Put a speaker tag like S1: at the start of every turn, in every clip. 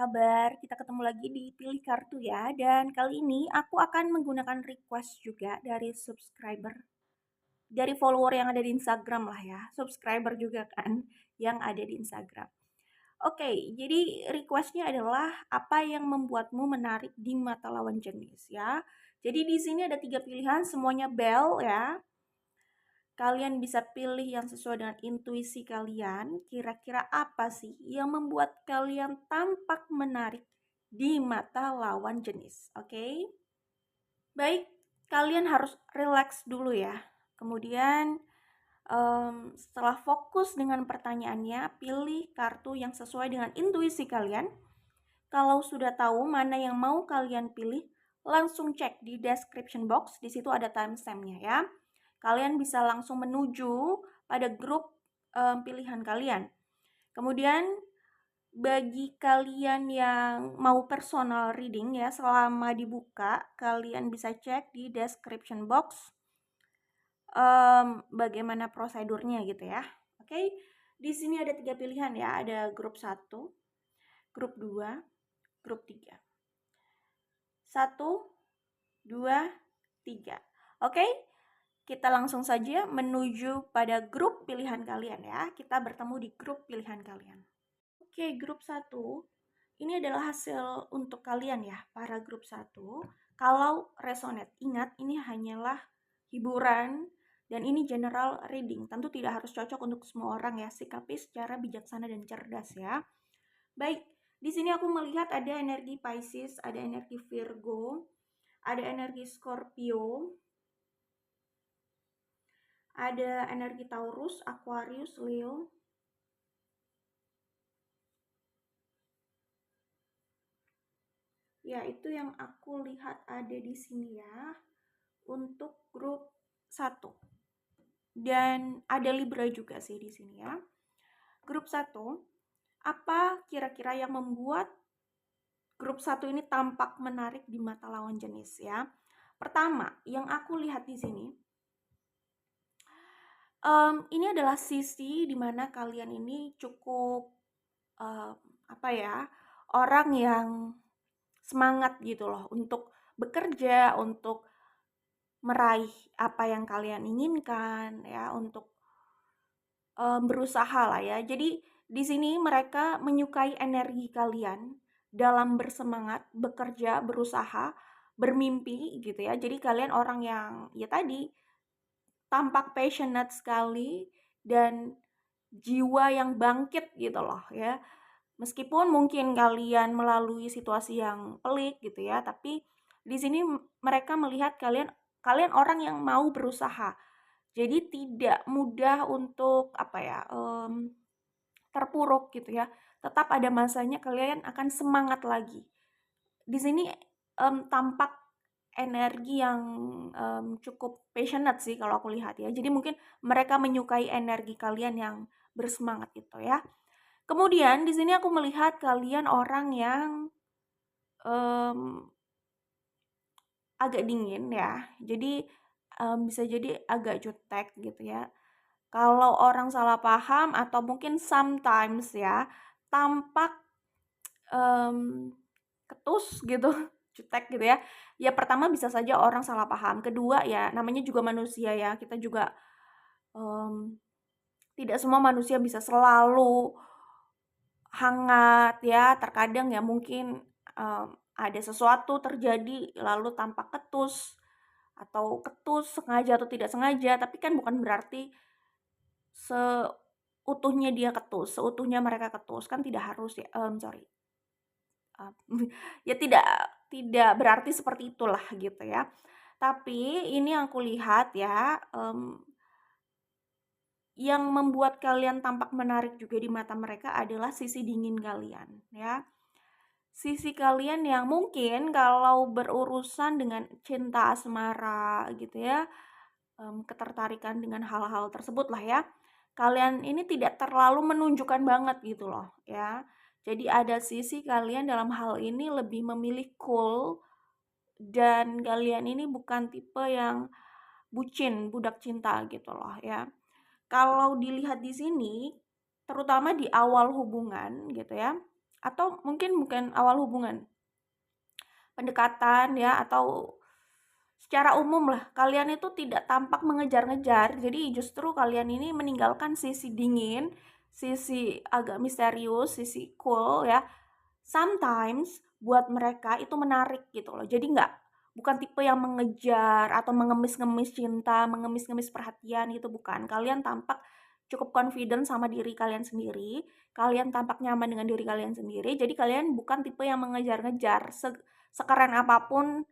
S1: kabar? Kita ketemu lagi di Pilih Kartu ya. Dan kali ini aku akan menggunakan request juga dari subscriber, dari follower yang ada di Instagram lah ya. Subscriber juga kan yang ada di Instagram. Oke, jadi requestnya adalah apa yang membuatmu menarik di mata lawan jenis ya. Jadi di sini ada 3 pilihan, semuanya bell ya. Kalian bisa pilih yang sesuai dengan intuisi kalian. Kira-kira apa sih yang membuat kalian tampak menarik di mata lawan jenis? Oke? Baik, kalian harus relax dulu ya. Kemudian setelah fokus dengan pertanyaannya, pilih kartu yang sesuai dengan intuisi kalian. Kalau sudah tahu mana yang mau kalian pilih, langsung cek di description box. Di situ ada timestampnya ya. Kalian bisa langsung menuju pada grup pilihan kalian. Kemudian bagi kalian yang mau personal reading ya, selama dibuka kalian bisa cek di description box bagaimana prosedurnya gitu ya. Oke, di sini ada 3 pilihan ya, ada grup 1, grup 2, grup 3. 1, 2, 3. Oke, kita langsung saja menuju pada grup pilihan kalian ya. Kita bertemu di grup pilihan kalian. Oke, grup 1. Ini adalah hasil untuk kalian ya, para grup 1. Kalau resonate, ingat ini hanyalah hiburan dan ini general reading. Tentu tidak harus cocok untuk semua orang ya, sikapi secara bijaksana dan cerdas ya. Baik, di sini aku melihat ada energi Pisces, ada energi Virgo, ada energi Scorpio, ada energi Taurus, Aquarius, Leo. Ya, itu yang aku lihat ada di sini ya. Untuk grup 1. Dan ada Libra juga sih di sini ya. Grup 1, apa kira-kira yang membuat grup 1 ini tampak menarik di mata lawan jenis ya? Pertama, yang aku lihat di sini, ini adalah sisi dimana kalian ini cukup apa ya, orang yang semangat gitu loh untuk bekerja, untuk meraih apa yang kalian inginkan ya, untuk berusaha lah ya. Jadi di sini mereka menyukai energi kalian dalam bersemangat, bekerja, berusaha, bermimpi gitu ya. Jadi kalian orang yang ya tadi tampak passionate sekali dan jiwa yang bangkit gitu loh ya. Meskipun mungkin kalian melalui situasi yang pelik gitu ya, tapi di sini mereka melihat kalian orang yang mau berusaha. Jadi tidak mudah untuk apa ya, terpuruk gitu ya. Tetap ada masanya kalian akan semangat lagi. Di sini tampak energi yang cukup passionate sih kalau aku lihat ya. Jadi mungkin mereka menyukai energi kalian yang bersemangat itu ya. Kemudian di sini aku melihat kalian orang yang agak dingin ya. Jadi bisa jadi agak jutek gitu ya. Kalau orang salah paham atau mungkin sometimes ya tampak ketus gitu, jutek gitu ya. Ya pertama bisa saja orang salah paham. Kedua ya namanya juga manusia ya. Kita juga tidak semua manusia bisa selalu hangat ya. Terkadang ya mungkin ada sesuatu terjadi lalu tampak ketus atau ketus sengaja atau tidak sengaja, tapi kan bukan berarti seutuhnya dia ketus, seutuhnya mereka ketus, kan tidak harus ya, ya tidak berarti seperti itulah gitu ya. Tapi ini yang aku lihat ya, yang membuat kalian tampak menarik juga di mata mereka adalah sisi dingin kalian ya. Sisi kalian yang mungkin kalau berurusan dengan cinta asmara gitu ya, ketertarikan dengan hal-hal tersebut lah ya, kalian ini tidak terlalu menunjukkan banget gitu loh ya. Jadi ada sisi kalian dalam hal ini lebih memilih cool dan kalian ini bukan tipe yang bucin, budak cinta gitu loh ya. Kalau dilihat di sini, terutama di awal hubungan gitu ya, atau mungkin bukan awal hubungan, pendekatan ya, atau secara umum lah, kalian itu tidak tampak mengejar-ngejar, jadi justru kalian ini meninggalkan sisi dingin, sisi agak misterius, sisi cool ya. Sometimes buat mereka itu menarik gitu loh. Jadi bukan tipe yang mengejar atau mengemis-ngemis cinta, mengemis-ngemis perhatian gitu, bukan. Kalian tampak cukup confident sama diri kalian sendiri, kalian tampak nyaman dengan diri kalian sendiri, jadi kalian bukan tipe yang mengejar-ngejar. Sekeren apapun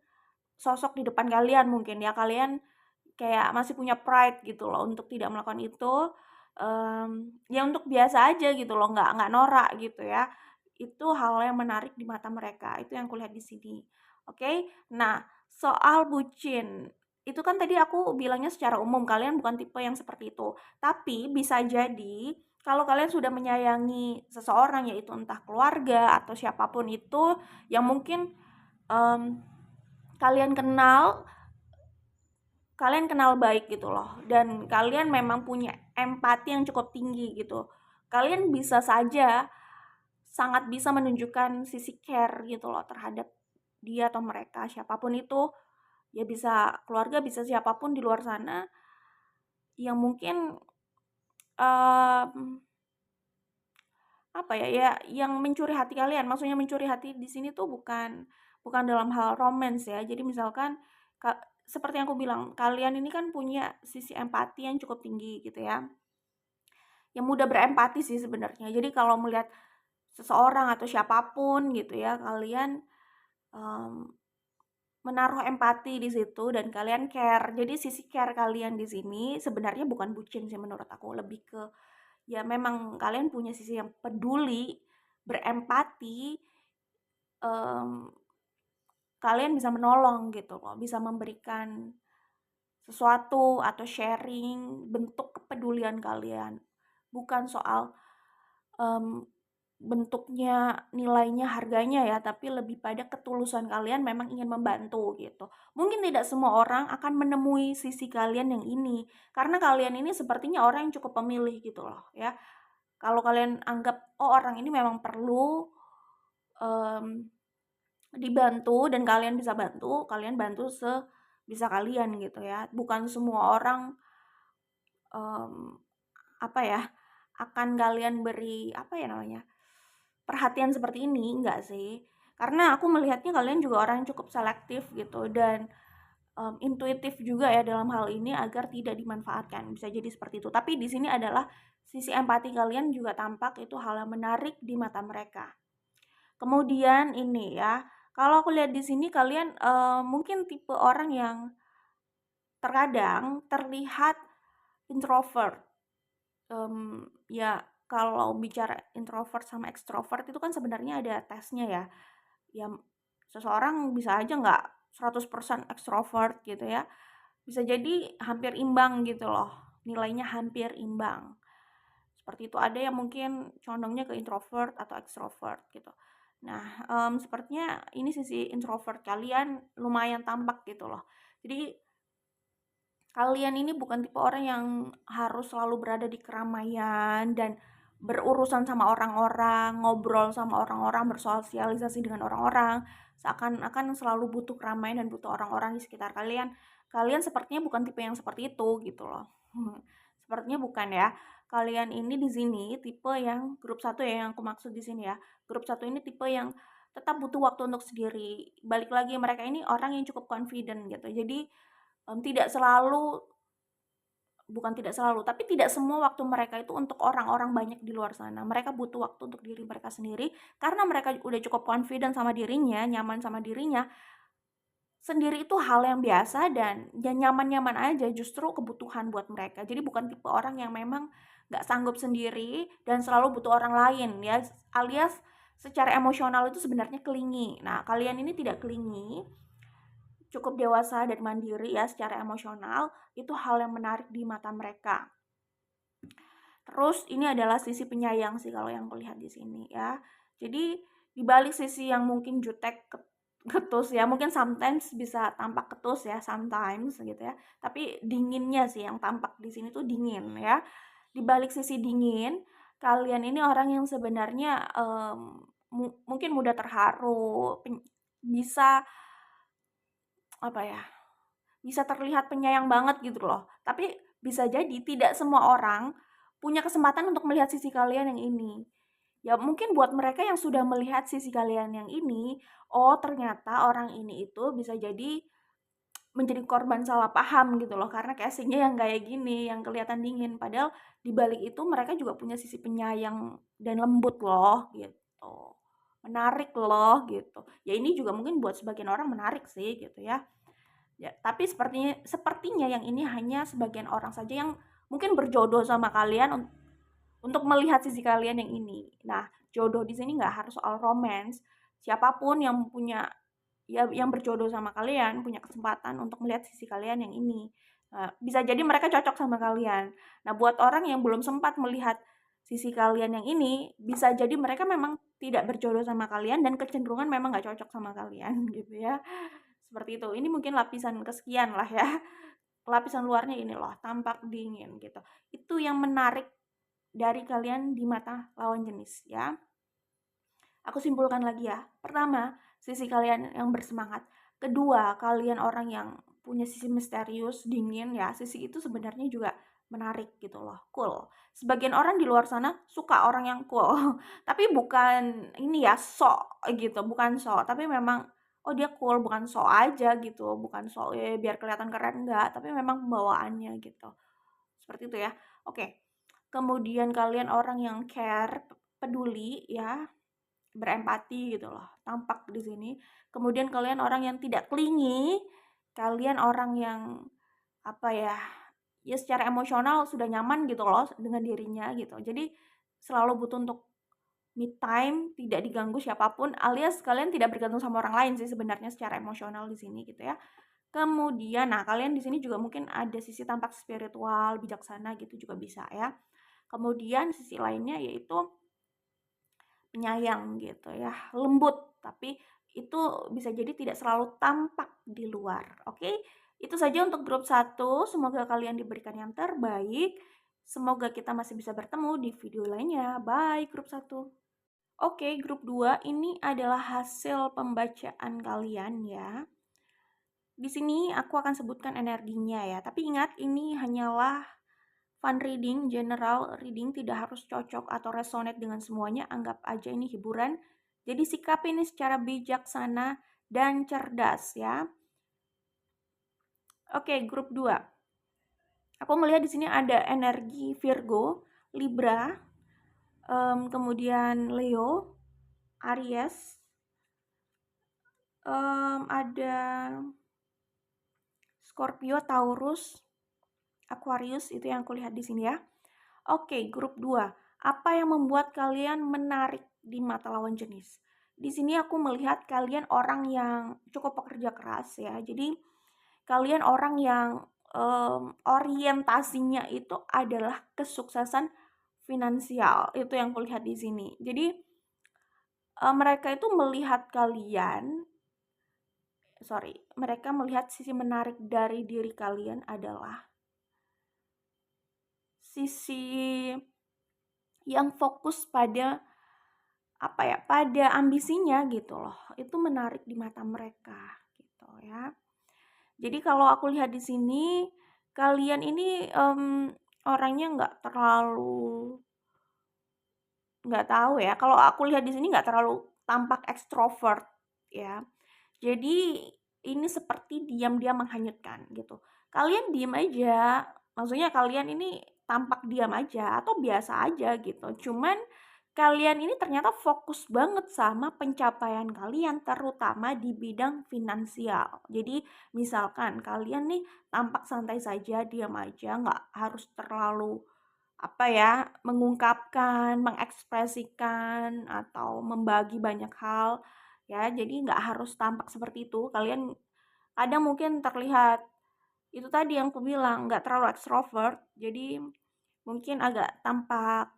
S1: sosok di depan kalian mungkin ya, kalian kayak masih punya pride gitu loh untuk tidak melakukan itu, ya untuk biasa aja gitu loh, nggak norak gitu ya. Itu hal yang menarik di mata mereka, itu yang kulihat di sini. Oke, nah soal bucin, itu kan tadi aku bilangnya secara umum, kalian bukan tipe yang seperti itu. Tapi bisa jadi kalau kalian sudah menyayangi seseorang, yaitu entah keluarga atau siapapun itu yang mungkin, mmm, kalian kenal baik gitu loh, dan kalian memang punya empati yang cukup tinggi gitu. Kalian bisa saja sangat bisa menunjukkan sisi care gitu loh terhadap dia atau mereka, siapapun itu, ya bisa keluarga, bisa siapapun di luar sana yang mungkin, mmm, apa ya, ya yang mencuri hati kalian. Maksudnya mencuri hati di sini tuh bukan dalam hal romance ya. Jadi misalkan seperti yang aku bilang, kalian ini kan punya sisi empati yang cukup tinggi gitu ya, yang mudah berempati sih sebenarnya. Jadi kalau melihat seseorang atau siapapun gitu ya, kalian, mmm, menaruh empati di situ dan kalian care. Jadi sisi care kalian di sini sebenarnya bukan bucin sih menurut aku, lebih ke ya memang kalian punya sisi yang peduli, berempati, mmm, kalian bisa menolong gitu loh, bisa memberikan sesuatu atau sharing bentuk kepedulian kalian. Bukan soal, mmm, bentuknya, nilainya, harganya ya, tapi lebih pada ketulusan kalian memang ingin membantu gitu. Mungkin tidak semua orang akan menemui sisi kalian yang ini, karena kalian ini sepertinya orang yang cukup pemilih gitu loh ya. Kalau kalian anggap, oh orang ini memang perlu, mmm, dibantu dan kalian bisa bantu, kalian bantu sebisa kalian gitu ya. Bukan semua orang, mmm, apa ya, akan kalian beri, apa ya namanya, perhatian seperti ini, enggak sih. Karena aku melihatnya kalian juga orang yang cukup selektif gitu dan, intuitif juga ya dalam hal ini agar tidak dimanfaatkan, bisa jadi seperti itu. Tapi di sini adalah sisi empati kalian juga tampak, itu hal yang menarik di mata mereka. Kemudian ini ya, kalau aku lihat di sini kalian, mungkin tipe orang yang terkadang terlihat introvert. Ya kalau bicara introvert sama extrovert itu kan sebenarnya ada tesnya ya. Ya seseorang bisa aja nggak 100% extrovert gitu ya. Bisa jadi hampir imbang gitu loh, nilainya hampir imbang. Seperti itu, ada yang mungkin condongnya ke introvert atau extrovert gitu. Nah, sepertinya ini sisi introvert kalian lumayan tampak gitu loh. Jadi kalian ini bukan tipe orang yang harus selalu berada di keramaian dan berurusan sama orang-orang, ngobrol sama orang-orang, bersosialisasi dengan orang-orang, seakan-akan selalu butuh keramaian dan butuh orang-orang di sekitar kalian. Kalian sepertinya bukan tipe yang seperti itu gitu loh. Sepertinya bukan ya. Kalian ini di sini tipe yang grup satu ya, yang aku maksud di sini ya. Grup satu ini tipe yang tetap butuh waktu untuk sendiri. Balik lagi, mereka ini orang yang cukup confident gitu. Jadi tidak selalu, bukan tidak selalu, tapi tidak semua waktu mereka itu untuk orang-orang banyak di luar sana. Mereka butuh waktu untuk diri mereka sendiri, karena mereka udah cukup confident sama dirinya, nyaman sama dirinya. Sendiri itu hal yang biasa dan ya nyaman-nyaman aja, justru kebutuhan buat mereka. Jadi bukan tipe orang yang memang nggak sanggup sendiri dan selalu butuh orang lain ya, alias secara emosional itu sebenarnya clingy. Nah, kalian ini tidak clingy, cukup dewasa dan mandiri ya secara emosional, itu hal yang menarik di mata mereka. Terus ini adalah sisi penyayang sih kalau yang kulihat di sini ya. Jadi di balik sisi yang mungkin jutek, ketus ya, mungkin sometimes bisa tampak ketus ya, sometimes gitu ya. Tapi dinginnya sih yang tampak di sini tuh dingin ya. Di balik sisi dingin, kalian ini orang yang sebenarnya mungkin mudah terharu, bisa, apa ya, bisa terlihat penyayang banget gitu loh. Tapi bisa jadi tidak semua orang punya kesempatan untuk melihat sisi kalian yang ini. Ya mungkin buat mereka yang sudah melihat sisi kalian yang ini, oh ternyata orang ini itu bisa jadi menjadi korban salah paham gitu loh, karena casingnya yang kayak gini, yang kelihatan dingin. Padahal di balik itu mereka juga punya sisi penyayang dan lembut loh gitu. Menarik loh gitu. Ya ini juga mungkin buat sebagian orang menarik sih gitu ya. Ya, tapi sepertinya sepertinya yang ini hanya sebagian orang saja yang mungkin berjodoh sama kalian untuk melihat sisi kalian yang ini. Nah, jodoh di sini nggak harus soal romance. Siapapun yang punya, ya yang berjodoh sama kalian punya kesempatan untuk melihat sisi kalian yang ini. Bisa jadi mereka cocok sama kalian. Nah, buat orang yang belum sempat melihat sisi kalian yang ini, bisa jadi mereka memang tidak berjodoh sama kalian dan kecenderungan memang nggak cocok sama kalian gitu ya. Seperti itu. Ini mungkin lapisan kesekian lah ya. Lapisan luarnya ini loh, tampak dingin gitu. Itu yang menarik dari kalian di mata lawan jenis ya. Aku simpulkan lagi ya. Pertama, sisi kalian yang bersemangat. Kedua, kalian orang yang punya sisi misterius, dingin ya. Sisi itu sebenarnya juga menarik gitu loh, cool. Sebagian orang di luar sana suka orang yang cool. Tapi bukan ini ya, sok gitu, bukan sok, tapi memang oh dia cool, bukan sok aja gitu, bukan sok biar kelihatan keren enggak, tapi memang pembawaannya gitu. Seperti itu ya. Oke. Kemudian kalian orang yang care, peduli ya, berempati gitu loh, tampak di sini. Kemudian kalian orang yang tidak clingy, kalian orang yang apa ya, ya secara emosional sudah nyaman gitu loh dengan dirinya gitu. Jadi selalu butuh untuk me time, tidak diganggu siapapun, alias kalian tidak bergantung sama orang lain sih sebenarnya secara emosional di sini gitu ya. Kemudian, nah kalian di sini juga mungkin ada sisi tampak spiritual, bijaksana gitu juga bisa ya. Kemudian sisi lainnya yaitu penyayang gitu ya, lembut, tapi itu bisa jadi tidak selalu tampak di luar. Oke, itu saja untuk grup 1. Semoga kalian diberikan yang terbaik. Semoga kita masih bisa bertemu di video lainnya. Bye grup 1. Oke, grup 2 ini adalah hasil pembacaan kalian ya. Di sini aku akan sebutkan energinya ya, tapi ingat ini hanyalah fun reading, general reading, tidak harus cocok atau resonate dengan semuanya, anggap aja ini hiburan. Jadi sikap ini secara bijaksana dan cerdas ya. Oke, grup 2. Aku melihat di sini ada energi Virgo, Libra, kemudian Leo, Aries, ada Scorpio, Taurus, Aquarius, itu yang aku lihat di sini ya. Oke, grup 2. Apa yang membuat kalian menarik di mata lawan jenis? Di sini aku melihat kalian orang yang cukup pekerja keras ya. Jadi kalian orang yang orientasinya itu adalah kesuksesan finansial. Itu yang kulihat di sini. Jadi mereka itu melihat mereka melihat sisi menarik dari diri kalian adalah sisi yang fokus pada pada ambisinya gitu loh. Itu menarik di mata mereka gitu ya. Jadi kalau aku lihat di sini kalian ini orangnya nggak tahu ya. Kalau aku lihat di sini nggak terlalu tampak ekstrovert ya. Jadi ini seperti diam-diam menghanyutkan gitu. Kalian diam aja, maksudnya kalian ini tampak diam aja atau biasa aja gitu. Cuman kalian ini ternyata fokus banget sama pencapaian kalian, terutama di bidang finansial. Jadi misalkan kalian nih tampak santai saja, diam aja, nggak harus terlalu mengungkapkan, mengekspresikan, atau membagi banyak hal ya. Jadi nggak harus tampak seperti itu. Kalian kadang mungkin terlihat itu tadi yang aku bilang nggak terlalu ekstrovert, jadi mungkin agak tampak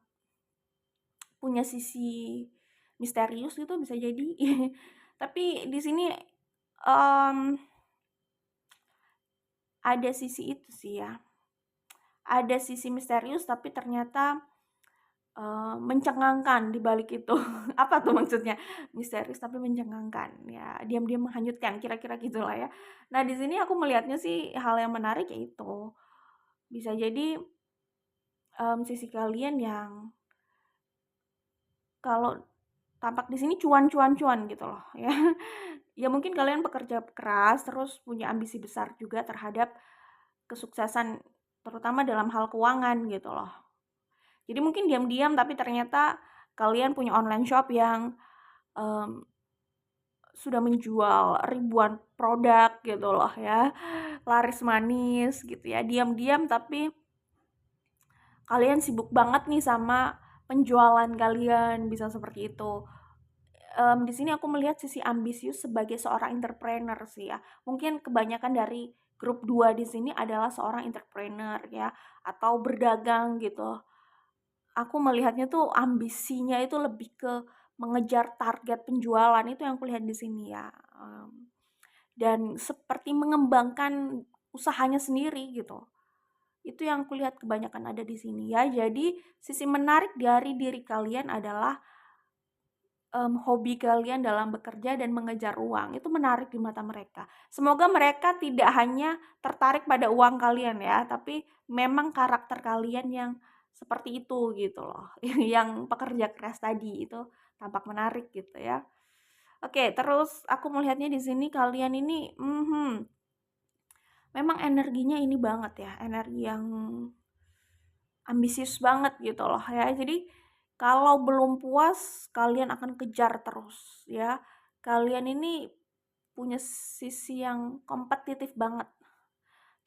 S1: punya sisi misterius gitu bisa jadi. Tapi di sini ada sisi itu sih ya. Ada sisi misterius tapi ternyata mencengangkan di balik itu. Apa tuh maksudnya? Misterius tapi mencengangkan, ya diam-diam menghanyutkan, kira-kira gitulah ya. Nah, di sini aku melihatnya sih hal yang menarik ya itu, bisa jadi, sisi kalian yang kalau tampak di sini cuan cuan cuan gitu loh ya. Ya mungkin kalian pekerja keras, terus punya ambisi besar juga terhadap kesuksesan, terutama dalam hal keuangan gitu loh. Jadi mungkin diam-diam tapi ternyata kalian punya online shop yang, mmm, sudah menjual ribuan produk gitu loh ya, laris manis gitu ya, diam-diam tapi kalian sibuk banget nih sama penjualan kalian, bisa seperti itu. Di sini aku melihat sisi ambisius sebagai seorang entrepreneur sih ya. Mungkin kebanyakan dari grup 2 di sini adalah seorang entrepreneur ya, atau berdagang gitu. Aku melihatnya tuh ambisinya itu lebih ke mengejar target penjualan, itu yang kulihat di sini ya, dan seperti mengembangkan usahanya sendiri gitu. Itu yang kulihat kebanyakan ada di sini ya. Jadi sisi menarik dari diri kalian adalah hobi kalian dalam bekerja dan mengejar uang, itu menarik di mata mereka. Semoga mereka tidak hanya tertarik pada uang kalian ya, tapi memang karakter kalian yang seperti itu gitu loh, yang pekerja keras tadi itu tampak menarik gitu ya. Oke, terus aku melihatnya di sini kalian ini, memang energinya ini banget ya, energi yang ambisius banget gitu loh ya. Jadi kalau belum puas kalian akan kejar terus ya. Kalian ini punya sisi yang kompetitif banget.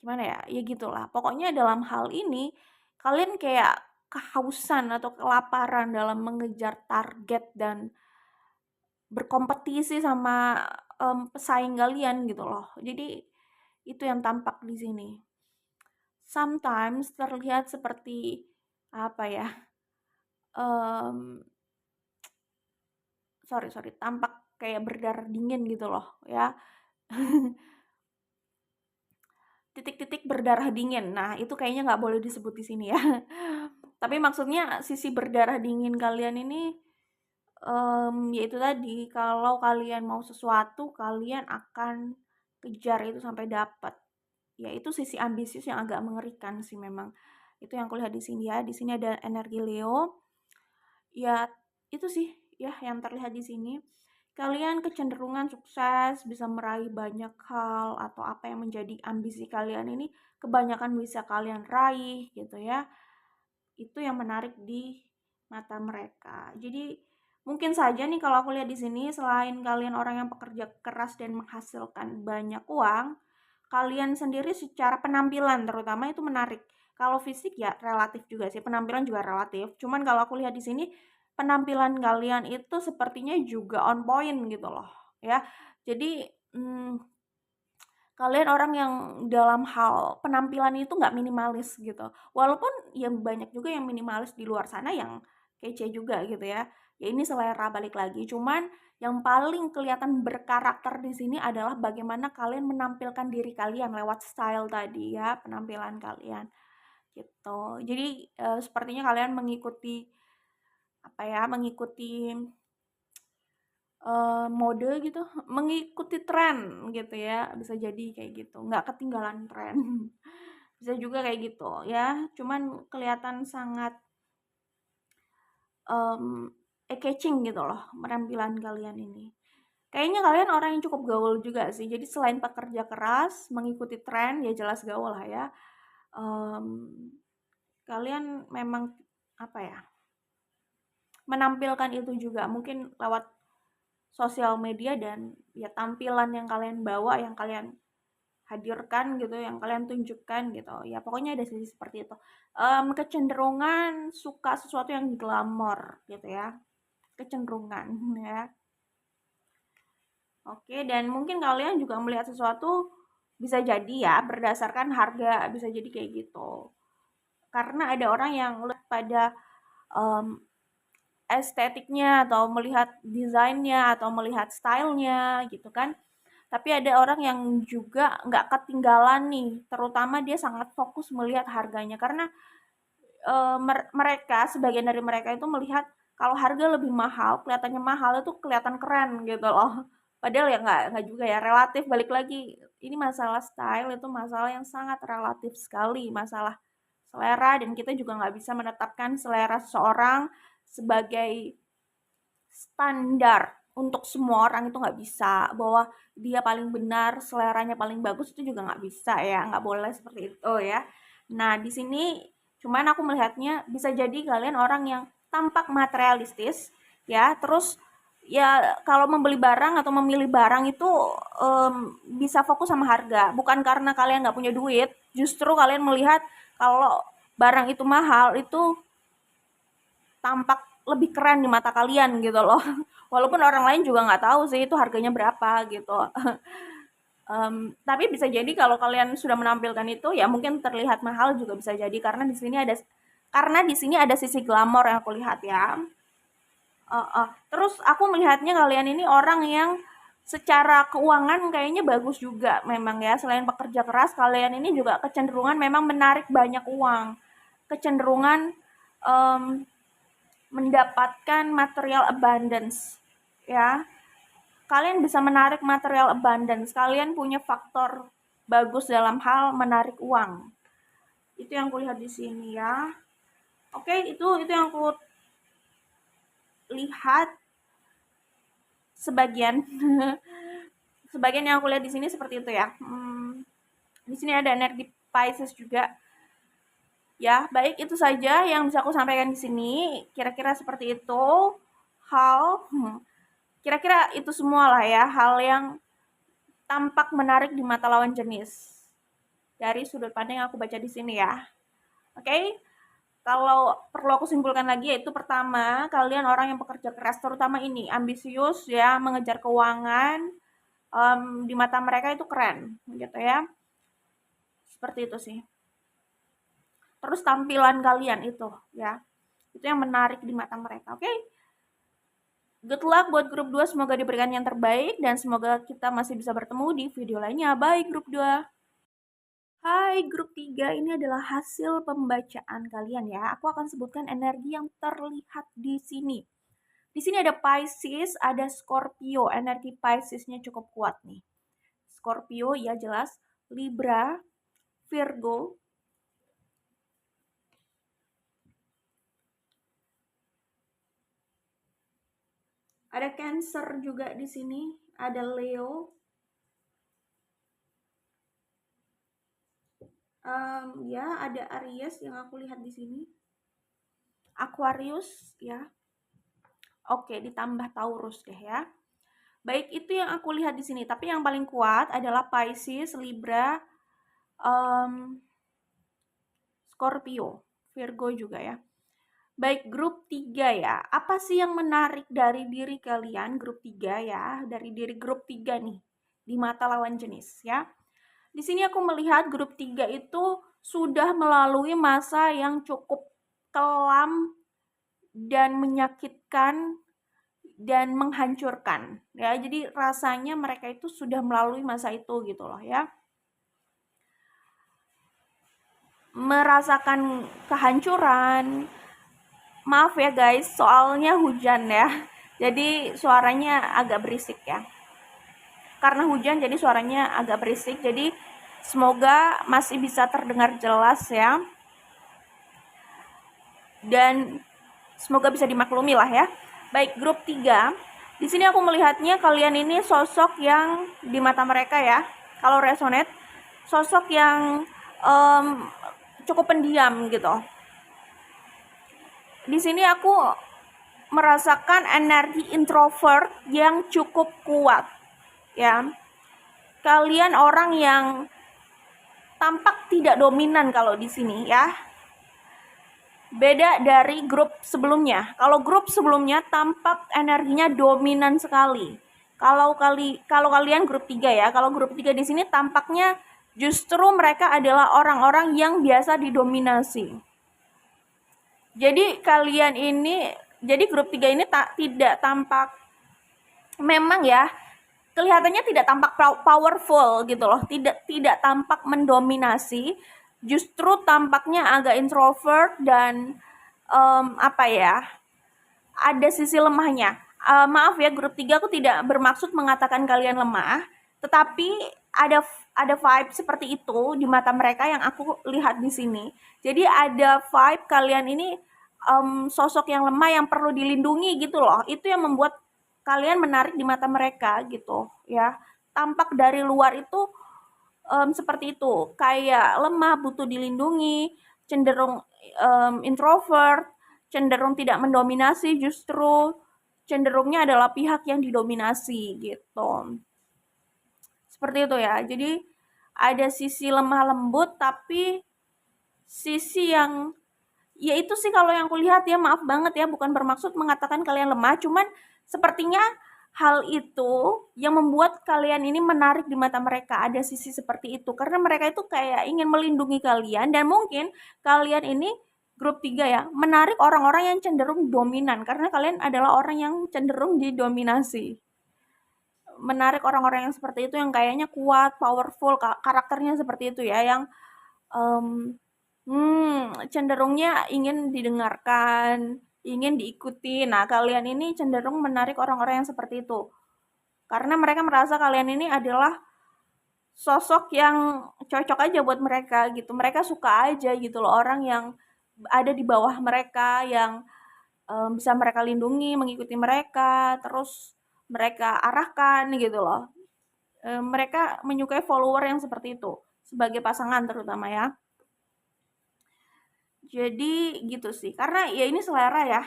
S1: Gimana ya? Ya gitulah. Pokoknya dalam hal ini kalian kayak kehausan atau kelaparan dalam mengejar target dan berkompetisi sama pesaing kalian gitu loh. Jadi itu yang tampak di sini. Sometimes terlihat seperti apa ya? Mmm, sorry, tampak kayak berdarah dingin gitu loh ya. Titik-titik berdarah dingin. Nah, itu kayaknya nggak boleh disebut di sini ya. Tapi maksudnya sisi berdarah dingin kalian ini, ya itu tadi, kalau kalian mau sesuatu, kalian akan kejar itu sampai dapat. Ya itu sisi ambisius yang agak mengerikan sih memang. Itu yang kulihat di sini ya. Di sini ada energi Leo. Ya, itu sih ya yang terlihat di sini. Kalian kecenderungan sukses, bisa meraih banyak hal atau apa yang menjadi ambisi kalian ini kebanyakan bisa kalian raih gitu ya. Itu yang menarik di mata mereka. Jadi mungkin saja nih kalau aku lihat di sini selain kalian orang yang pekerja keras dan menghasilkan banyak uang, kalian sendiri secara penampilan terutama itu menarik. Kalau fisik ya relatif juga sih, penampilan juga relatif. Cuman kalau aku lihat di sini penampilan kalian itu sepertinya juga on point gitu loh, ya. Jadi, kalian orang yang dalam hal penampilan itu nggak minimalis gitu. Walaupun ya banyak juga yang minimalis di luar sana yang kece juga gitu ya. Ya ini selera balik lagi. Cuman yang paling kelihatan berkarakter di sini adalah bagaimana kalian menampilkan diri kalian lewat style tadi ya, penampilan kalian gitu. Jadi, sepertinya kalian mengikuti apa ya, mengikuti mode gitu, mengikuti tren gitu ya, bisa jadi kayak gitu, nggak ketinggalan tren. Bisa juga kayak gitu ya, cuman kelihatan sangat, eye-catching gitu loh penampilan kalian ini. Kayaknya kalian orang yang cukup gaul juga sih, jadi selain pekerja keras, mengikuti tren, ya jelas gaul lah ya, mmm, kalian memang apa ya, menampilkan itu juga mungkin lewat sosial media dan ya tampilan yang kalian bawa, yang kalian hadirkan gitu, yang kalian tunjukkan gitu. Ya pokoknya ada sisi seperti itu. Kecenderungan suka sesuatu yang glamor gitu ya. Kecenderungan ya. Oke, dan mungkin kalian juga melihat sesuatu bisa jadi ya berdasarkan harga, bisa jadi kayak gitu. Karena ada orang yang lihat pada um, estetiknya atau melihat desainnya atau melihat stylenya gitu kan. Tapi ada orang yang juga nggak ketinggalan nih, terutama dia sangat fokus melihat harganya karena mereka, sebagian dari mereka itu melihat kalau harga lebih mahal, kelihatannya mahal itu kelihatan keren gitu loh. Padahal ya nggak juga ya, relatif, balik lagi, ini masalah style itu masalah yang sangat relatif sekali, masalah selera, dan kita juga nggak bisa menetapkan selera seseorang sebagai standar untuk semua orang, itu nggak bisa, bahwa dia paling benar, seleranya paling bagus, itu juga nggak bisa ya, nggak boleh seperti itu ya. Nah, di sini cuman aku melihatnya bisa jadi kalian orang yang tampak materialistis ya, terus ya kalau membeli barang atau memilih barang itu bisa fokus sama harga, bukan karena kalian nggak punya duit, justru kalian melihat kalau barang itu mahal itu tampak lebih keren di mata kalian gitu loh. Walaupun orang lain juga nggak tahu sih itu harganya berapa gitu. Tapi bisa jadi kalau kalian sudah menampilkan itu ya mungkin terlihat mahal juga bisa jadi, karena di sini ada sisi glamor yang aku lihat ya. Terus aku melihatnya kalian ini orang yang secara keuangan kayaknya bagus juga memang ya. Selain pekerja keras, kalian ini juga kecenderungan memang menarik banyak uang. Kecenderungan mendapatkan material abundance ya. Kalian bisa menarik material abundance. Kalian punya faktor bagus dalam hal menarik uang. Itu yang kulihat di sini ya. Oke, itu yang aku lihat sebagian. Sebagian yang aku lihat di sini seperti itu ya. Di sini ada energi Pisces juga. Ya, baik, itu saja yang bisa aku sampaikan di sini. Kira-kira seperti itu. Kira-kira itu semua lah ya, hal yang tampak menarik di mata lawan jenis dari sudut pandang yang aku baca di sini ya. Oke? Kalau perlu aku simpulkan lagi, yaitu pertama, kalian orang yang pekerja keras, terutama ini, ambisius ya, mengejar keuangan, di mata mereka itu keren gitu ya. Seperti itu sih. Terus tampilan kalian itu ya, itu yang menarik di mata mereka. Oke? Good luck buat grup 2, semoga diberikan yang terbaik dan semoga kita masih bisa bertemu di video lainnya. Bye grup 2. Hai grup 3, ini adalah hasil pembacaan kalian ya. Aku akan sebutkan energi yang terlihat di sini. Di sini ada Pisces, ada Scorpio. Energi Piscesnya cukup kuat nih. Scorpio ya jelas, Libra, Virgo, ada Cancer juga di sini, ada Leo, ya ada Aries yang aku lihat di sini, Aquarius ya. Oke, ditambah Taurus deh ya. Baik, itu yang aku lihat di sini. Tapi yang paling kuat adalah Pisces, Libra, Scorpio, Virgo juga ya. Baik, grup 3 ya. Apa sih yang menarik dari diri kalian, grup 3 ya, dari diri grup 3 nih, di mata lawan jenis ya. Di sini aku melihat grup 3 itu sudah melalui masa yang cukup kelam dan menyakitkan dan menghancurkan ya. Jadi rasanya mereka itu sudah melalui masa itu gitu loh ya. Merasakan kehancuran. Maaf ya guys, soalnya hujan ya. Jadi suaranya agak berisik ya. Karena hujan jadi suaranya agak berisik. Jadi semoga masih bisa terdengar jelas ya. Dan semoga bisa dimaklumi lah ya. Baik, grup 3. Di sini aku melihatnya kalian ini sosok yang di mata mereka ya, kalau resonate, sosok yang cukup pendiam gitu. Di sini aku merasakan energi introvert yang cukup kuat ya. Kalian orang yang tampak tidak dominan kalau di sini ya. Beda dari grup sebelumnya. Kalau grup sebelumnya tampak energinya dominan sekali. Kalau kalian grup 3 ya. Kalau grup 3 di sini tampaknya justru mereka adalah orang-orang yang biasa didominasi. Jadi grup 3 ini tidak tampak, memang ya, kelihatannya tidak tampak powerful gitu loh. Tidak tampak mendominasi, justru tampaknya agak introvert dan apa ya, ada sisi lemahnya. Maaf ya grup 3, aku tidak bermaksud mengatakan kalian lemah, tetapi ada ada vibe seperti itu di mata mereka yang aku lihat di sini. Jadi ada vibe kalian ini sosok yang lemah yang perlu dilindungi gitu loh. Itu yang membuat kalian menarik di mata mereka gitu ya. Tampak dari luar itu seperti itu, kayak lemah, butuh dilindungi, cenderung introvert, cenderung tidak mendominasi, justru cenderungnya adalah pihak yang didominasi gitu. Seperti itu ya. Jadi ada sisi lemah lembut tapi sisi yang ya itu sih kalau yang kulihat ya, maaf banget ya, bukan bermaksud mengatakan kalian lemah, cuman sepertinya hal itu yang membuat kalian ini menarik di mata mereka. Ada sisi seperti itu karena mereka itu kayak ingin melindungi kalian dan mungkin kalian ini grup 3 ya, menarik orang-orang yang cenderung dominan karena kalian adalah orang yang cenderung didominasi. Menarik orang-orang yang seperti itu yang kayaknya kuat, powerful, karakternya seperti itu ya, yang cenderungnya ingin didengarkan, ingin diikuti. Nah, kalian ini cenderung menarik orang-orang yang seperti itu. Karena mereka merasa kalian ini adalah sosok yang cocok aja buat mereka gitu. Mereka suka aja gitu loh orang yang ada di bawah mereka, yang bisa mereka lindungi, mengikuti mereka, terus mereka arahkan gitu loh. Mereka menyukai follower yang seperti itu sebagai pasangan terutama ya. Jadi gitu sih. Karena ya ini selera ya.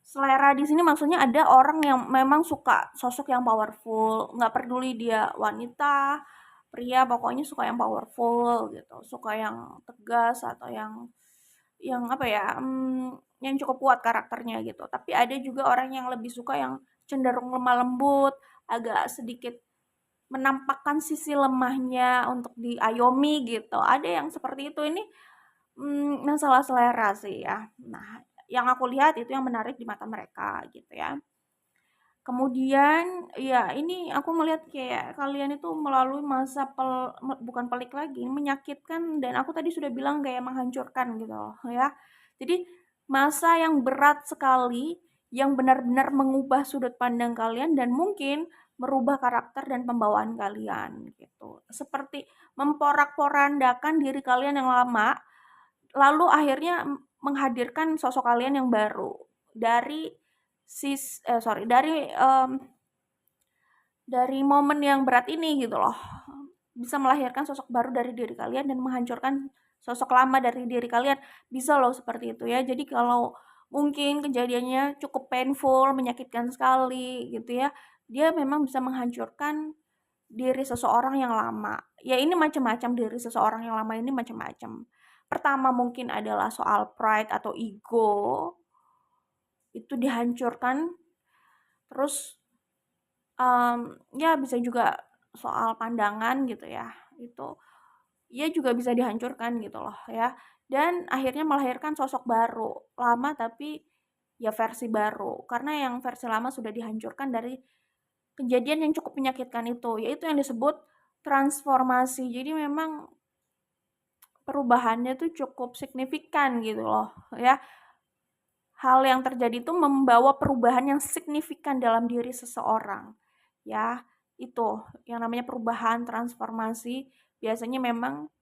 S1: Selera di sini maksudnya ada orang yang memang suka sosok yang powerful, nggak peduli dia wanita, pria, pokoknya suka yang powerful gitu, suka yang tegas atau yang apa ya, yang cukup kuat karakternya gitu. Tapi ada juga orang yang lebih suka yang cenderung lemah lembut, agak sedikit menampakkan sisi lemahnya untuk diayomi gitu. Ada yang seperti itu. Ini masalah selera sih ya. Nah, yang aku lihat itu yang menarik di mata mereka gitu ya. Kemudian ya ini aku melihat kayak kalian itu melalui masa bukan pelik lagi, menyakitkan, dan aku tadi sudah bilang kayak menghancurkan gitu loh ya. Jadi masa yang berat sekali yang benar-benar mengubah sudut pandang kalian dan mungkin merubah karakter dan pembawaan kalian gitu. Seperti memporak-porandakan diri kalian yang lama, lalu akhirnya menghadirkan sosok kalian yang baru dari dari momen yang berat ini gitu loh. Bisa melahirkan sosok baru dari diri kalian dan menghancurkan sosok lama dari diri kalian. Bisa loh seperti itu ya. Jadi kalau mungkin kejadiannya cukup painful, menyakitkan sekali gitu ya, dia memang bisa menghancurkan diri seseorang yang lama. Ya ini macam-macam, diri seseorang yang lama ini macam-macam. Pertama mungkin adalah soal pride atau ego, itu dihancurkan. Terus ya bisa juga soal pandangan gitu ya, itu ya juga bisa dihancurkan gitu loh ya. Dan akhirnya melahirkan sosok baru, lama tapi ya versi baru. Karena yang versi lama sudah dihancurkan dari kejadian yang cukup menyakitkan itu, yaitu yang disebut transformasi. Jadi memang perubahannya tuh cukup signifikan gitu loh ya. Hal yang terjadi itu membawa perubahan yang signifikan dalam diri seseorang ya. Itu yang namanya perubahan, transformasi, biasanya memang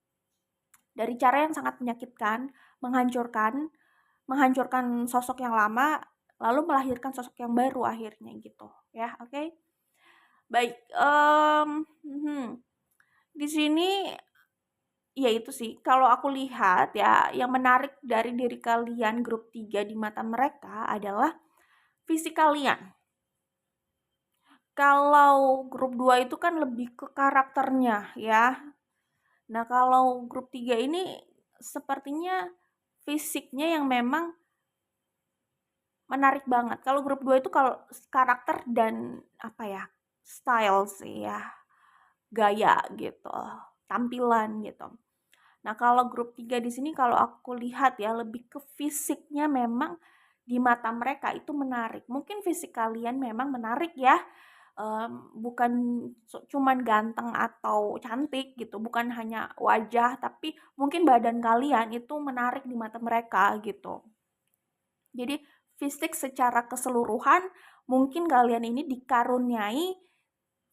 S1: dari cara yang sangat menyakitkan, menghancurkan menghancurkan sosok yang lama, lalu melahirkan sosok yang baru akhirnya gitu ya. Oke. Baik, di sini ya itu sih, kalau aku lihat ya, yang menarik dari diri kalian grup 3 di mata mereka adalah fisik kalian. Kalau grup 2 itu kan lebih ke karakternya ya. Nah, kalau grup 3 ini sepertinya fisiknya yang memang menarik banget. Kalau grup 2 itu kalau karakter dan apa ya, style sih ya, gaya gitu, tampilan gitu. Nah, kalau grup 3 di sini kalau aku lihat ya lebih ke fisiknya, memang di mata mereka itu menarik. Mungkin fisik kalian memang menarik ya, bukan cuman ganteng atau cantik gitu, bukan hanya wajah, tapi mungkin badan kalian itu menarik di mata mereka gitu. Jadi fisik secara keseluruhan mungkin kalian ini dikaruniai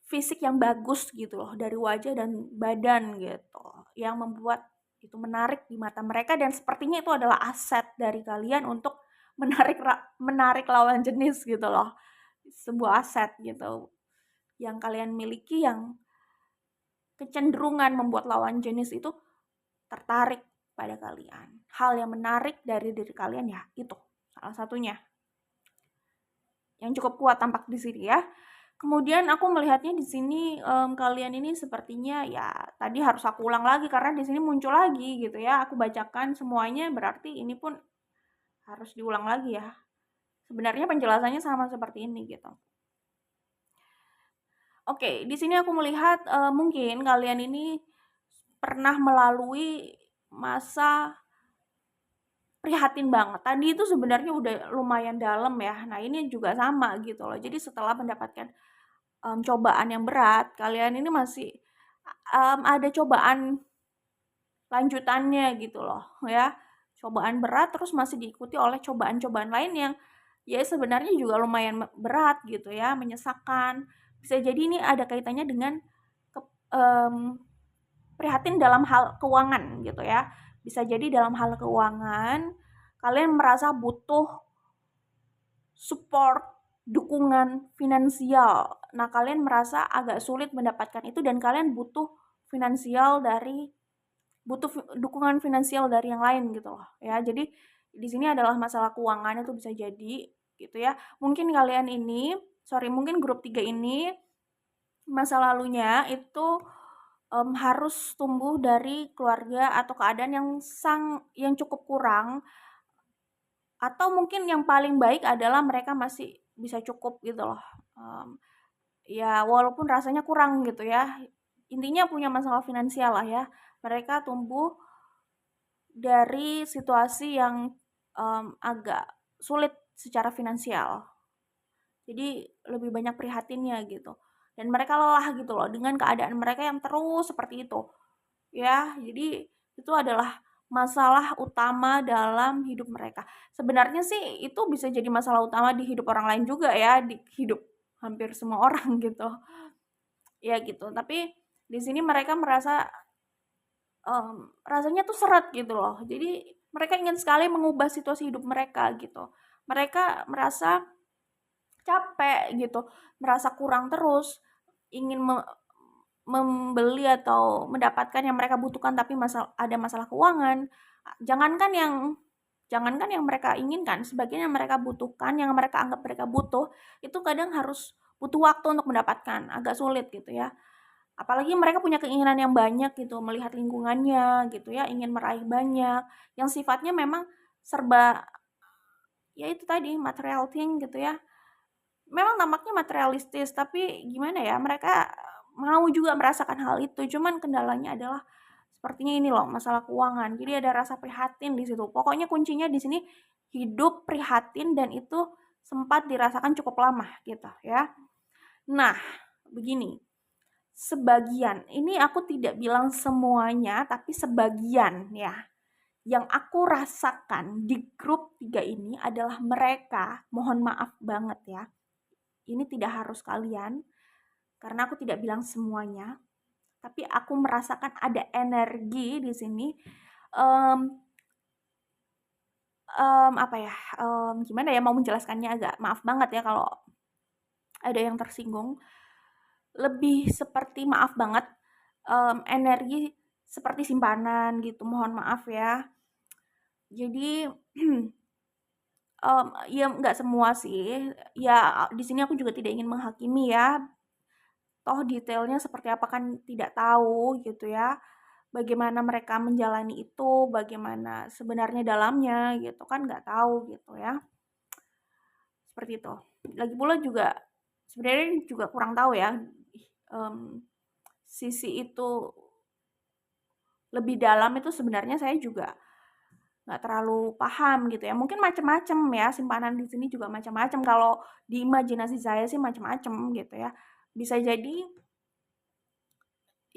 S1: fisik yang bagus gitu loh dari wajah dan badan gitu, yang membuat itu menarik di mata mereka dan sepertinya itu adalah aset dari kalian untuk menarik lawan jenis gitu loh. Sebuah aset gitu yang kalian miliki yang kecenderungan membuat lawan jenis itu tertarik pada kalian. Hal yang menarik dari diri kalian ya itu salah satunya yang cukup kuat tampak di sini ya. Kemudian aku melihatnya di sini kalian ini sepertinya ya tadi harus aku ulang lagi karena di sini muncul lagi gitu ya. Aku bacakan semuanya berarti ini pun harus diulang lagi ya. Sebenarnya penjelasannya sama seperti ini gitu. Oke, di sini aku melihat mungkin kalian ini pernah melalui masa prihatin banget. Tadi itu sebenarnya udah lumayan dalam ya. Nah, ini juga sama gitu loh. Jadi setelah mendapatkan cobaan yang berat, kalian ini masih ada cobaan lanjutannya gitu loh ya. Cobaan berat terus masih diikuti oleh cobaan-cobaan lain yang ya sebenarnya juga lumayan berat gitu ya, menyesakkan. Bisa jadi ini ada kaitannya dengan ke, prihatin dalam hal keuangan gitu ya. Bisa jadi dalam hal keuangan kalian merasa butuh support, dukungan finansial. Nah, kalian merasa agak sulit mendapatkan itu dan kalian butuh dukungan finansial dari yang lain gitu loh ya. Jadi di sini adalah masalah keuangan itu bisa jadi gitu ya. Mungkin mungkin grup 3 ini masa lalunya itu harus tumbuh dari keluarga atau keadaan yang cukup kurang, atau mungkin yang paling baik adalah mereka masih bisa cukup gitu loh. Ya walaupun rasanya kurang gitu ya. Intinya punya masalah finansial lah ya. Mereka tumbuh dari situasi yang agak sulit secara finansial. Jadi lebih banyak prihatinnya gitu. Dan mereka lelah gitu loh dengan keadaan mereka yang terus seperti itu. Ya, jadi itu adalah masalah utama dalam hidup mereka. Sebenarnya sih itu bisa jadi masalah utama di hidup orang lain juga ya, di hidup hampir semua orang gitu. Ya gitu, tapi di sini mereka merasa rasanya tuh seret gitu loh. Jadi mereka ingin sekali mengubah situasi hidup mereka gitu. Mereka merasa capek gitu, merasa kurang terus, ingin membeli atau mendapatkan yang mereka butuhkan tapi ada masalah keuangan. Jangankan yang mereka inginkan, sebagian yang mereka butuhkan, yang mereka anggap mereka butuh, itu kadang harus butuh waktu untuk mendapatkan, agak sulit gitu ya. Apalagi mereka punya keinginan yang banyak gitu, melihat lingkungannya gitu ya, ingin meraih banyak, yang sifatnya memang serba ya itu tadi material thing gitu ya. Memang tampaknya materialistis, tapi gimana ya, mereka mau juga merasakan hal itu, cuman kendalanya adalah sepertinya ini loh, masalah keuangan. Jadi ada rasa prihatin di situ. Pokoknya kuncinya di sini hidup prihatin dan itu sempat dirasakan cukup lama gitu ya. Nah, begini. Sebagian, ini aku tidak bilang semuanya, tapi sebagian ya. Yang aku rasakan di grup 3 ini adalah mereka, mohon maaf banget ya. Ini tidak harus kalian, karena aku tidak bilang semuanya, tapi aku merasakan ada energi di sini. Apa ya? Gimana ya mau menjelaskannya, agak maaf banget ya kalau ada yang tersinggung. Lebih seperti maaf banget, energi seperti simpanan gitu, mohon maaf ya. Jadi ya nggak semua sih, ya di sini aku juga tidak ingin menghakimi ya, toh detailnya seperti apa kan tidak tahu gitu ya. Bagaimana mereka menjalani itu, bagaimana sebenarnya dalamnya gitu kan nggak tahu gitu ya. Seperti itu. Lagi pula juga sebenarnya juga kurang tahu ya, sisi itu lebih dalam itu sebenarnya saya juga nggak terlalu paham gitu ya. Mungkin macam-macam ya, simpanan di sini juga macam-macam. Kalau di imajinasi saya sih macam-macam gitu ya. Bisa jadi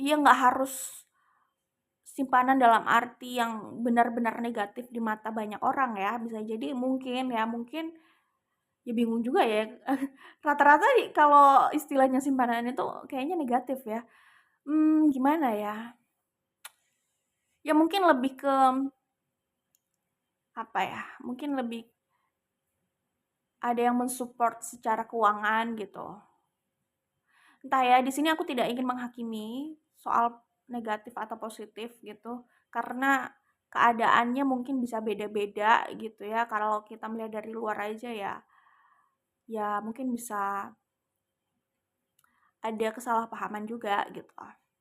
S1: iya nggak harus simpanan dalam arti yang benar-benar negatif di mata banyak orang ya. Bisa jadi mungkin ya bingung juga ya. Rata-rata kalau istilahnya simpanan itu kayaknya negatif ya. Gimana ya? Ya mungkin lebih ke apa ya? Mungkin lebih ada yang mensupport secara keuangan gitu. Entah ya, di sini aku tidak ingin menghakimi soal negatif atau positif gitu, karena keadaannya mungkin bisa beda-beda gitu ya. Kalau kita melihat dari luar aja ya mungkin bisa ada kesalahpahaman juga gitu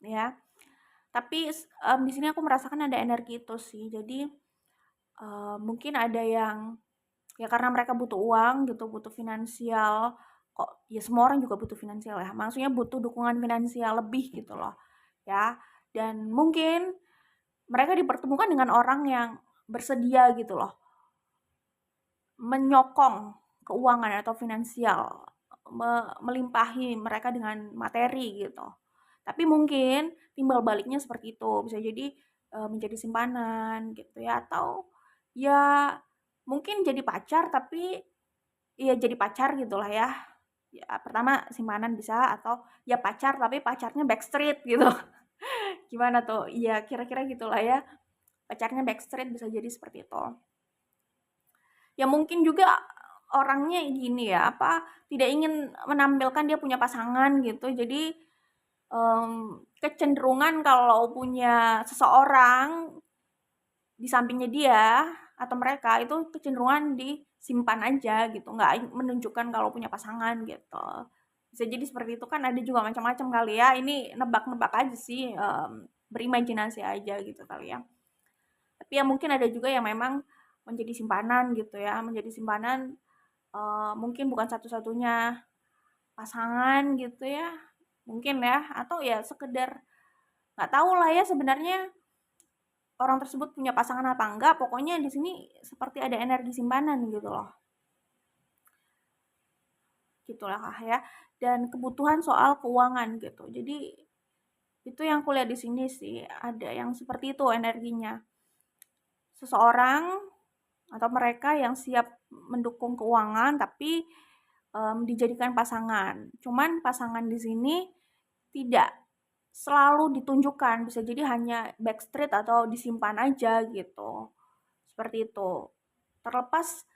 S1: ya. Tapi di sini aku merasakan ada energi itu sih. Jadi mungkin ada yang ya karena mereka butuh uang gitu, butuh finansial, kok ya semua orang juga butuh finansial ya, maksudnya butuh dukungan finansial lebih gitu loh, ya. Dan mungkin mereka dipertemukan dengan orang yang bersedia gitu loh, menyokong keuangan atau finansial, melimpahi mereka dengan materi gitu. Tapi mungkin timbal baliknya seperti itu, bisa jadi, menjadi simpanan gitu ya, atau ya mungkin jadi pacar tapi iya jadi pacar gitulah ya. Ya pertama simpanan bisa atau ya pacar tapi pacarnya backstreet gitu. Gimana tuh? Iya kira-kira gitulah ya. Pacarnya backstreet bisa jadi seperti itu. Ya mungkin juga orangnya gini ya, apa, tidak ingin menampilkan dia punya pasangan gitu. Jadi, kecenderungan kalau punya seseorang di sampingnya dia atau mereka itu kecenderungan disimpan aja gitu, nggak menunjukkan kalau punya pasangan gitu. Bisa jadi seperti itu kan ada juga macam-macam kali ya, ini nebak-nebak aja sih, berimajinasi aja gitu kali ya. Tapi ya mungkin ada juga yang memang menjadi simpanan gitu ya, menjadi simpanan, mungkin bukan satu-satunya pasangan gitu ya, mungkin ya, atau ya sekedar nggak tahu lah ya sebenarnya orang tersebut punya pasangan apa enggak, pokoknya di sini seperti ada energi simpanan gitu loh. Gitulah ya. Dan kebutuhan soal keuangan gitu. Jadi itu yang kulihat di sini sih, ada yang seperti itu energinya. Seseorang atau mereka yang siap mendukung keuangan tapi dijadikan pasangan. Cuman pasangan di sini tidak selalu ditunjukkan, bisa jadi hanya backstreet atau disimpan aja gitu. Seperti itu. Terlepas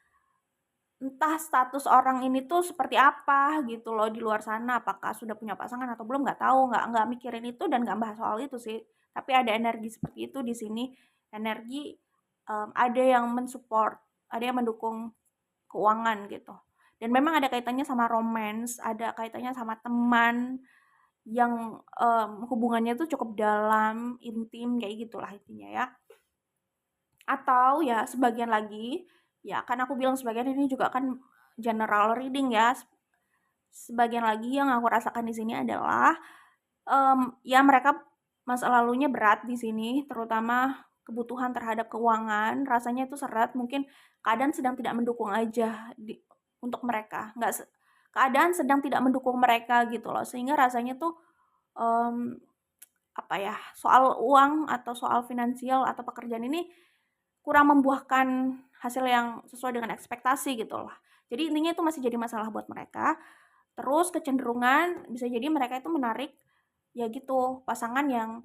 S1: entah status orang ini tuh seperti apa gitu loh di luar sana, apakah sudah punya pasangan atau belum nggak tahu, nggak mikirin itu dan nggak bahas soal itu sih. Tapi ada energi seperti itu di sini, energi, ada yang mensupport, ada yang mendukung keuangan gitu. Dan memang ada kaitannya sama romance, ada kaitannya sama teman yang, hubungannya tuh cukup dalam, intim, kayak gitulah intinya ya. Atau ya sebagian lagi, ya kan aku bilang sebagian ini juga kan general reading ya. Sebagian lagi yang aku rasakan di sini adalah ya mereka masa lalunya berat di sini, terutama kebutuhan terhadap keuangan, rasanya itu seret, mungkin keadaan sedang tidak mendukung aja untuk mereka, nggak keadaan sedang tidak mendukung mereka gitu loh, sehingga rasanya tuh um, apa ya, soal uang atau soal finansial atau pekerjaan ini kurang membuahkan hasil yang sesuai dengan ekspektasi gitu lah. Jadi intinya itu masih jadi masalah buat mereka. Terus kecenderungan bisa jadi mereka itu menarik ya gitu, pasangan yang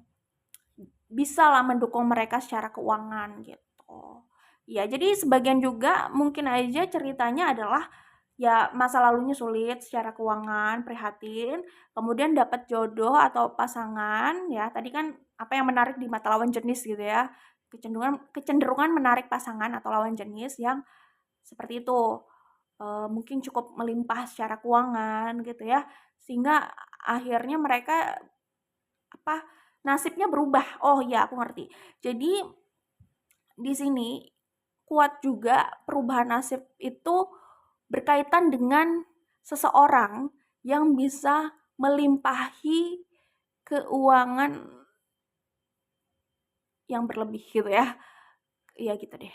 S1: bisa lah mendukung mereka secara keuangan gitu. Ya, jadi sebagian juga mungkin aja ceritanya adalah ya masa lalunya sulit secara keuangan, prihatin, kemudian dapat jodoh atau pasangan ya. Tadi kan apa yang menarik di mata lawan jenis gitu ya. Kecenderungan kecenderungan menarik pasangan atau lawan jenis yang seperti itu. Mungkin cukup melimpah secara keuangan gitu ya. Sehingga akhirnya mereka apa nasibnya berubah. Oh ya, aku ngerti. Jadi di sini kuat juga perubahan nasib itu berkaitan dengan seseorang yang bisa melimpahi keuangan yang berlebih gitu ya. Iya gitu deh.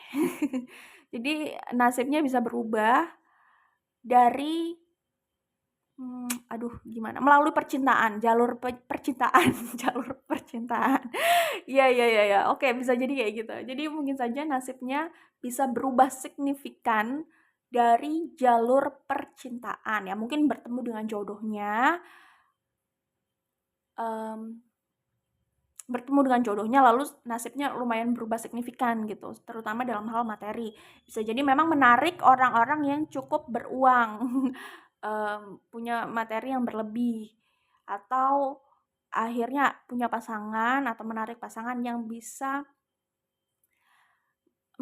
S1: Jadi nasibnya bisa berubah dari aduh gimana, melalui percintaan, jalur percintaan, jalur percintaan. Iya iya iya iya, oke bisa jadi kayak gitu. Jadi mungkin saja nasibnya bisa berubah signifikan dari jalur percintaan ya, mungkin bertemu dengan jodohnya, lalu nasibnya lumayan berubah signifikan gitu, terutama dalam hal materi. Bisa jadi memang menarik orang-orang yang cukup beruang, punya materi yang berlebih, atau akhirnya punya pasangan atau menarik pasangan yang bisa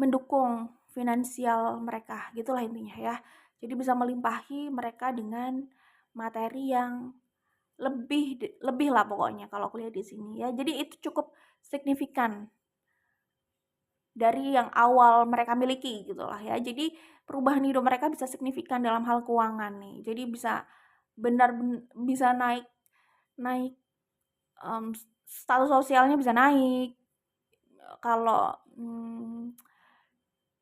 S1: mendukung finansial mereka, gitulah intinya ya. Jadi bisa melimpahi mereka dengan materi yang lebih lah pokoknya kalau aku lihat di sini ya. Jadi itu cukup signifikan dari yang awal mereka miliki gitulah ya. Jadi perubahan hidup mereka bisa signifikan dalam hal keuangan nih. Jadi bisa bisa naik naik status sosialnya bisa naik. Kalau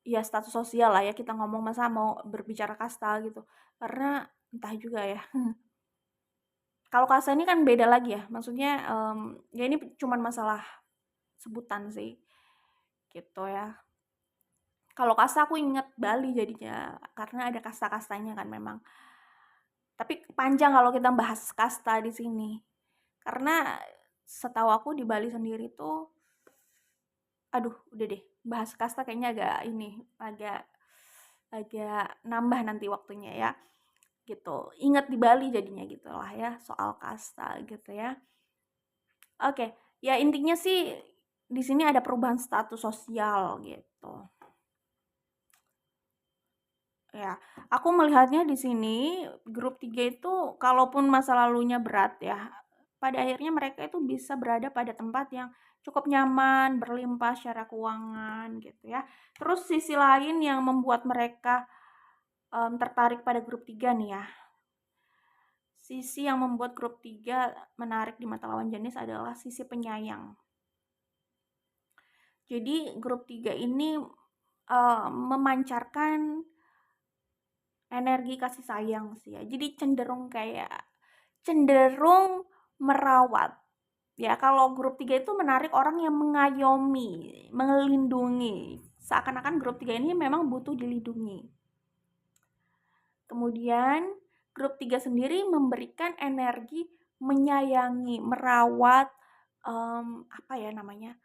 S1: ya status sosial lah ya kita ngomong, masa mau berbicara kasta gitu. Karena entah juga ya. Kalau kasta ini kan beda lagi ya. Maksudnya ya ini cuman masalah sebutan sih. Gitu ya. Kalau kasta aku inget Bali jadinya, karena ada kasta-kastanya kan memang. Tapi panjang kalau kita bahas kasta di sini. Karena setahu aku di Bali sendiri tuh, aduh udah deh, bahas kasta kayaknya agak nambah nanti waktunya ya. Gitu. Ingat di Bali jadinya gitu lah ya, soal kasta gitu ya. Oke, ya intinya sih di sini ada perubahan status sosial gitu. Ya, aku melihatnya di sini grup 3 itu kalaupun masa lalunya berat ya, pada akhirnya mereka itu bisa berada pada tempat yang cukup nyaman, berlimpah secara keuangan gitu ya. Terus sisi lain yang membuat mereka tertarik pada grup 3 nih ya. Sisi yang membuat grup 3 menarik di mata lawan jenis adalah sisi penyayang. Jadi grup 3 ini memancarkan energi kasih sayang sih ya. Jadi cenderung merawat. Ya, kalau grup 3 itu menarik orang yang mengayomi, melindungi. Seakan-akan grup 3 ini memang butuh dilindungi. Kemudian grup 3 sendiri memberikan energi menyayangi, merawat, apa ya namanya,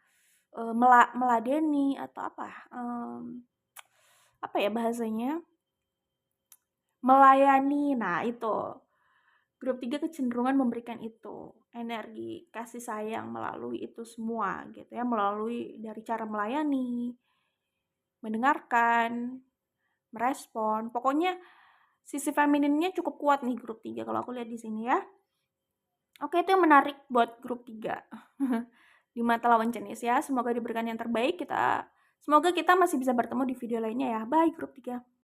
S1: meladeni atau apa ya bahasanya, melayani. Nah itu, grup 3 kecenderungan memberikan itu, energi kasih sayang melalui itu semua gitu ya, melalui dari cara melayani, mendengarkan, merespon. Pokoknya sisi femininnya cukup kuat nih grup 3 kalau aku lihat di sini ya. Oke, itu yang menarik buat grup 3 di mata lawan jenis ya. Semoga diberikan yang terbaik. Semoga kita masih bisa bertemu di video lainnya ya. Bye grup 3.